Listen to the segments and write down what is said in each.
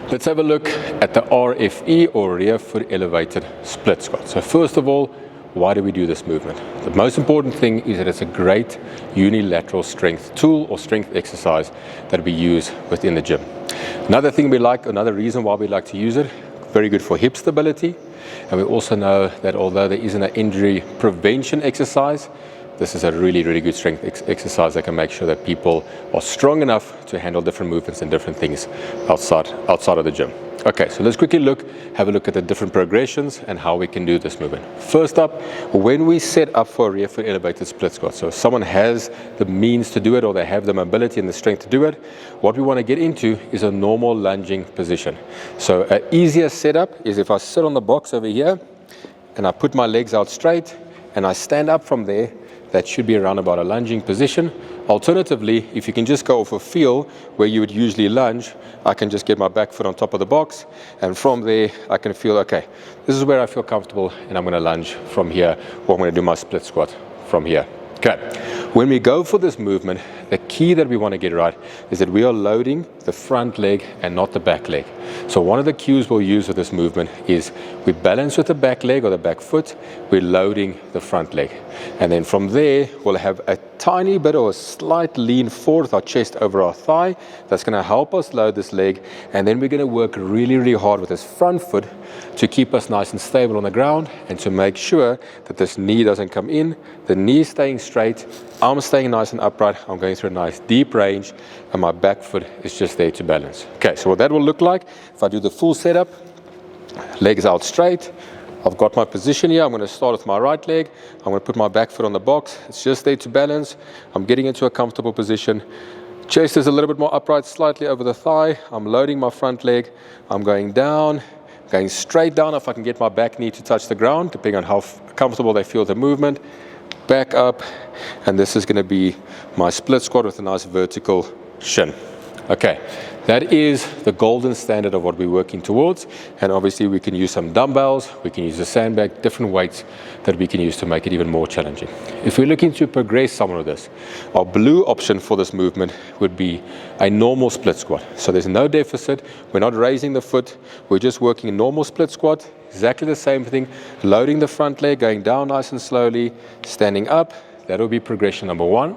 Let's have a look at the RFE, or rear foot elevated split squat. So first of all, why do we do this movement? The most important thing is that it's a great unilateral strength tool or strength exercise that we use within the gym. Another reason why we like to use it, very good for hip stability. And we also know that although there isn't an injury prevention exercise, this is a really good strength exercise that can make sure that people are strong enough to handle different movements and different things outside of the gym. Okay, so let's quickly have a look at the different progressions and how we can do this movement. First up, when we set up for a rear foot elevated split squat, so if someone has the means to do it or they have the mobility and the strength to do it, what we want to get into is a normal lunging position. So an easier setup is if I sit on the box over here and I put my legs out straight and I stand up from there. That should be around about a lunging position. Alternatively, if you can just go off a feel where you would usually lunge, I can just get my back foot on top of the box, and from there I can feel, okay, this is where I feel comfortable, and I'm going to lunge from here, or I'm going to do my split squat from here. Okay, when we go for this movement, the key that we want to get right is that we are loading the front leg and not the back leg. So one of the cues we'll use with this movement is we balance with the back leg or the back foot, we're loading the front leg. And then from there, we'll have a tiny bit or a slight lean forward with our chest over our thigh. That's going to help us load this leg. And then we're going to work really hard with this front foot to keep us nice and stable on the ground and to make sure that this knee doesn't come in, the knee staying straight, arms staying nice and upright. I'm going through a nice deep range and my back foot is just there to balance. Okay, so what that will look like, if I do the full setup, legs out straight, I've got my position here. I'm going to start with my right leg. I'm going to put my back foot on the box. It's just there to balance. I'm getting into a comfortable position. Chest is a little bit more upright, slightly over the thigh. I'm loading my front leg. I'm going down, going straight down if I can get my back knee to touch the ground, depending on how comfortable they feel the movement. Back up, and this is going to be my split squat with a nice vertical shin. Okay, that is the golden standard of what we're working towards, and obviously we can use some dumbbells, we can use a sandbag, different weights that we can use to make it even more challenging. If we're looking to progress some of this, our blue option for this movement would be a normal split squat. So there's no deficit, we're not raising the foot, we're just working a normal split squat, exactly the same thing, loading the front leg, going down nice and slowly, standing up. That will be progression number one.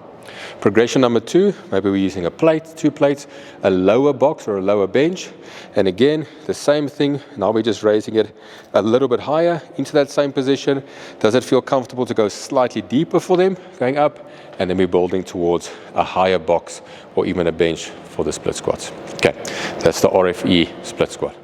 Progression number two, maybe we're using a plate, 2 plates, a lower box or a lower bench. And again, the same thing. Now we're just raising it a little bit higher into that same position. Does it feel comfortable to go slightly deeper for them, going up? And then we're building towards a higher box or even a bench for the split squats. Okay, that's the RFE split squat.